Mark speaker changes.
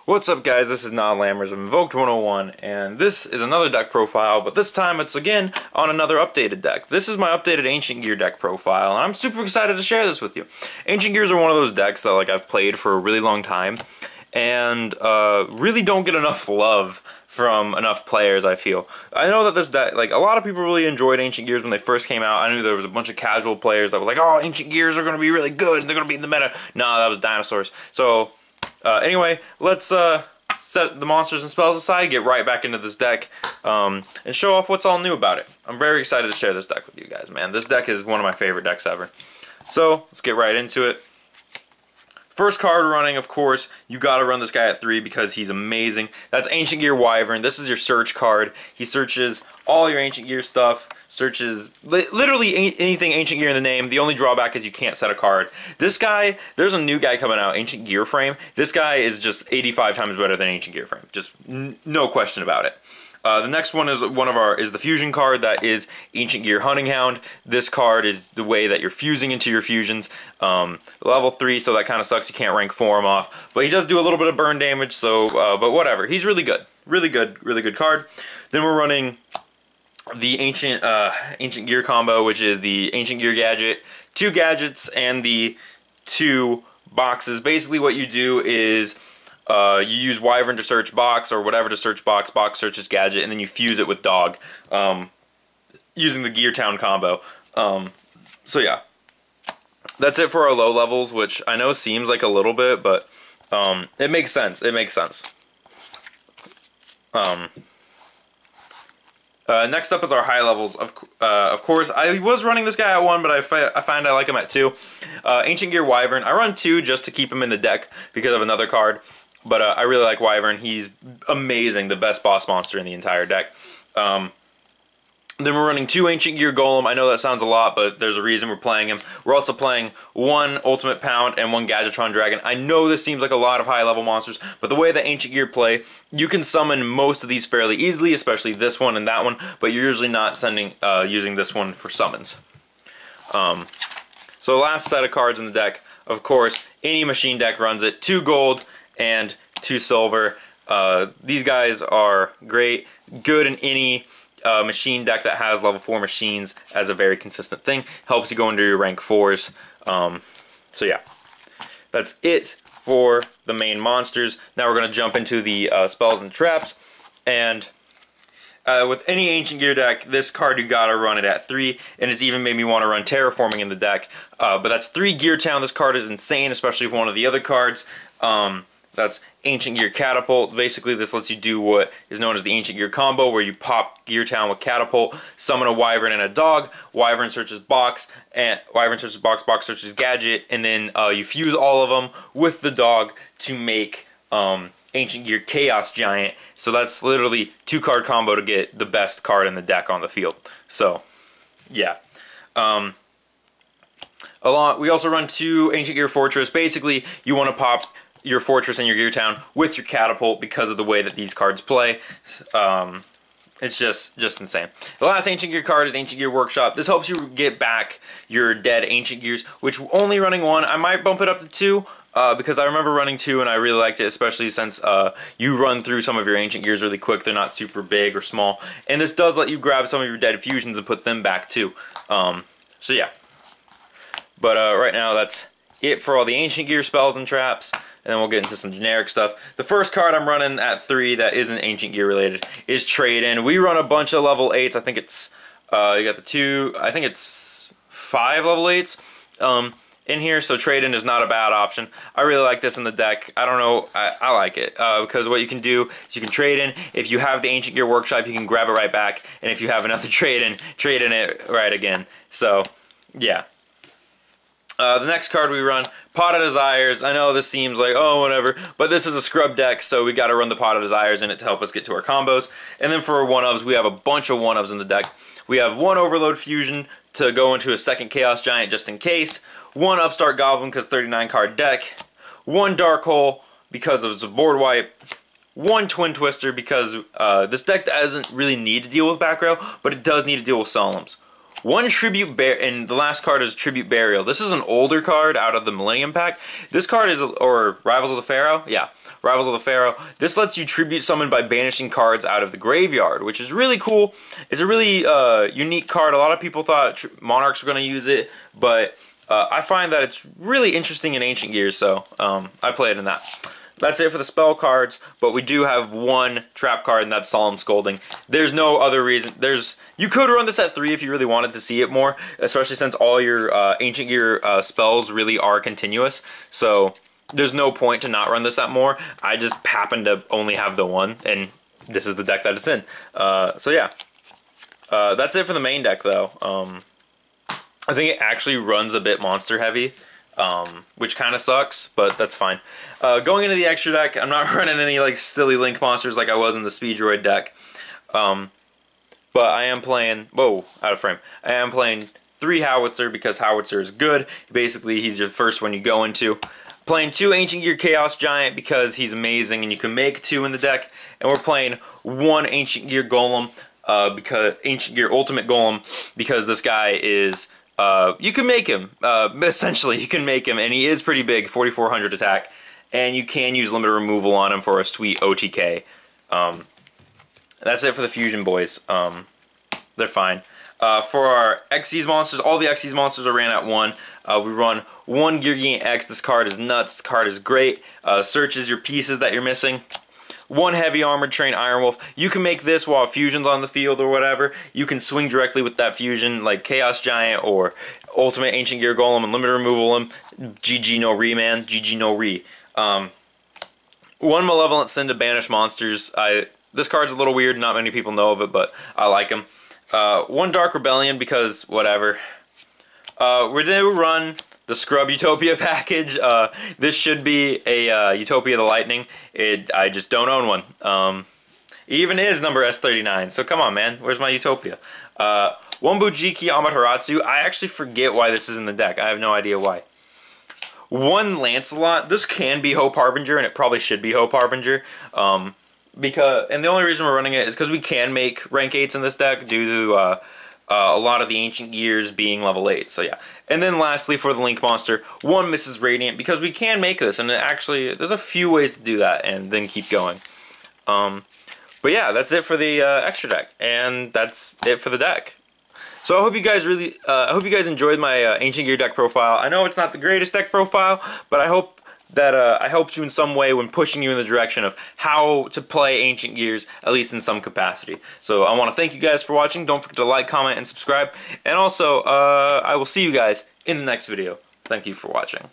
Speaker 1: What's up, guys? This is Non Lammers of Invoked 101, and this is another deck profile, but this time it's again on another updated deck. This is my updated Ancient Gear deck profile, and I'm super excited to share this with you. Ancient Gears are one of those decks that I've played for a really long time, and really don't get enough love from enough players, I feel. I know that this deck, a lot of people really enjoyed Ancient Gears when they first came out. I knew there was a bunch of casual players that were like, oh, Ancient Gears are going to be really good, and they're going to be in the meta. No, that was dinosaurs. So, anyway, let's set the monsters and spells aside, get right back into this deck, and show off what's all new about it. I'm very excited to share this deck with you guys, man. This deck is one of my favorite decks ever. So, let's get right into it. First card running, of course, you gotta run this guy at 3 because he's amazing. That's Ancient Gear Wyvern. This is your search card. He searches all your Ancient Gear stuff, searches literally anything Ancient Gear in the name. The only drawback is you can't set a card. This guy, there's a new guy coming out, Ancient Gear Frame. This guy is just 85 times better than Ancient Gear Frame. Just no question about it. The next one is the fusion card. That is Ancient Gear Hunting Hound. This card is the way that you're fusing into your fusions. Level 3, so that kind of sucks. You can't rank 4 him off, but he does do a little bit of burn damage. So, but whatever. He's really good, really good card. Then we're running the Ancient Gear combo, which is the Ancient Gear gadget, 2 gadgets, and the 2 boxes. Basically, what you do is you use Wyvern to search box, or whatever to search box, box searches gadget, and then you fuse it with dog, using the Gear Town combo. So yeah, that's it for our low levels, which I know seems like a little bit, but it makes sense. It makes sense. Next up is our high levels. Of course, I was running this guy at 1, but I find I like him at 2. Ancient Gear Wyvern. I run 2 just to keep him in the deck because of another card. But I really like Wyvern. He's amazing, the best boss monster in the entire deck. Then we're running 2 Ancient Gear Golem. I know that sounds a lot, but there's a reason we're playing him. We're also playing 1 Ultimate Pound and 1 Gadgetron Dragon. I know this seems like a lot of high-level monsters, but the way that Ancient Gear play, you can summon most of these fairly easily, especially this one and that one, but you're usually not using this one for summons. So last set of cards in the deck, of course, any machine deck runs it. 2 gold and 2 silver. These guys are great, good in any machine deck that has level 4 machines as a very consistent thing. Helps you go into your rank 4s. So yeah, that's it for the main monsters. Now we're going to jump into the spells and traps. And with any Ancient Gear deck, this card you gotta run it at 3, and it's even made me want to run Terraforming in the deck. But that's 3 Gear Town. This card is insane, especially with one of the other cards. That's Ancient Gear Catapult. Basically, this lets you do what is known as the Ancient Gear combo, where you pop Gear Town with Catapult, summon a Wyvern and a dog. Wyvern searches box, and Wyvern searches box, box searches gadget, and then you fuse all of them with the dog to make Ancient Gear Chaos Giant. So that's literally 2-card combo to get the best card in the deck on the field. So, yeah. We also run 2 Ancient Gear Fortress. Basically, you want to pop your Fortress and your Gear Town with your Catapult because of the way that these cards play. It's just insane. The last Ancient Gear card is Ancient Gear Workshop. This helps you get back your dead Ancient Gears, which only running 1. I might bump it up to 2 because I remember running 2 and I really liked it, especially since you run through some of your Ancient Gears really quick. They're not super big or small. And this does let you grab some of your dead fusions and put them back too. So yeah. But right now that's it for all the Ancient Gear spells and traps, and then we'll get into some generic stuff. The first card I'm running at 3 that isn't Ancient Gear related is Trade In. We run a bunch of level 8s. I think it's you got the 2. I think it's 5 level 8s in here. So Trade In is not a bad option. I really like this in the deck. I don't know. I like it because what you can do is you can trade in. If you have the Ancient Gear Workshop, you can grab it right back, and if you have another trade in it right again. So yeah. The next card we run, Pot of Desires. I know this seems like, oh, whatever, but this is a scrub deck, so we got to run the Pot of Desires in it to help us get to our combos. And then for our 1-ofs, we have a bunch of 1-ofs in the deck. We have 1 Overload Fusion to go into a 2nd Chaos Giant just in case, 1 Upstart Goblin because 39-card deck, 1 Dark Hole because of the board wipe, 1 Twin Twister because this deck doesn't really need to deal with back row, but it does need to deal with Solemns. one Tribute and the last card is Tribute Burial. This is an older card out of the Millennium Pack. This card is, or Rivals of the Pharaoh? Yeah, Rivals of the Pharaoh. This lets you Tribute Summon by banishing cards out of the graveyard, which is really cool. It's a really unique card. A lot of people thought Monarchs were going to use it, but I find that it's really interesting in Ancient Gears, so I play it in that. That's it for the spell cards, but we do have one trap card, and that's Solemn Scolding. There's no other reason. You could run this at 3 if you really wanted to see it more, especially since all your Ancient Gear spells really are continuous. So there's no point to not run this at more. I just happen to only have the one, and this is the deck that it's in. So yeah, that's it for the main deck, though. I think it actually runs a bit monster heavy. Which kind of sucks, but that's fine. Going into the extra deck, I'm not running any like silly Link monsters like I was in the Speed Droid deck. But I am playing, whoa, out of frame. I am playing 3 Howitzer because Howitzer is good. Basically, he's your first one you go into. Playing 2 Ancient Gear Chaos Giant because he's amazing and you can make 2 in the deck. And we're playing 1 Ancient Gear Golem, because Ancient Gear Ultimate Golem, because this guy is... you can make him, essentially, you can make him, and he is pretty big, 4,400 attack, and you can use limited removal on him for a sweet OTK. That's it for the Fusion boys. They're fine. For our Xcs Monsters, all the Xcs Monsters are ran at 1. We run 1 Gear Gain X. This card is nuts. This card is great. Searches your pieces that you're missing. 1 Heavy Armored Train Iron Wolf. You can make this while Fusion's on the field or whatever. You can swing directly with that Fusion, like Chaos Giant or Ultimate Ancient Gear Golem and limited removal him. GG no re, man. GG no re. 1 Malevolent Sin to banish monsters. This card's a little weird. Not many people know of it, but I like him. 1 Dark Rebellion because whatever. We're going to run the Scrub Utopia package. This should be a Utopia the Lightning. I just don't own one. It even is number S39, so come on, man. Where's my Utopia? 1 Bujiki Amaterasu. I actually forget why this is in the deck. I have no idea why. 1 Lancelot. This can be Hope Harbinger, and it probably should be Hope Harbinger. And the only reason we're running it is because we can make rank 8s in this deck due to a lot of the Ancient Gears being level 8, so yeah. And then lastly, for the Link Monster, 1 Mrs. Radiant, because we can make this, and actually, there's a few ways to do that, and then keep going. But yeah, that's it for the extra deck, and that's it for the deck. So I hope you guys enjoyed my Ancient Gear deck profile. I know it's not the greatest deck profile, but I hope that I helped you in some way when pushing you in the direction of how to play Ancient Gears, at least in some capacity. So I want to thank you guys for watching. Don't forget to like, comment, and subscribe. And also, I will see you guys in the next video. Thank you for watching.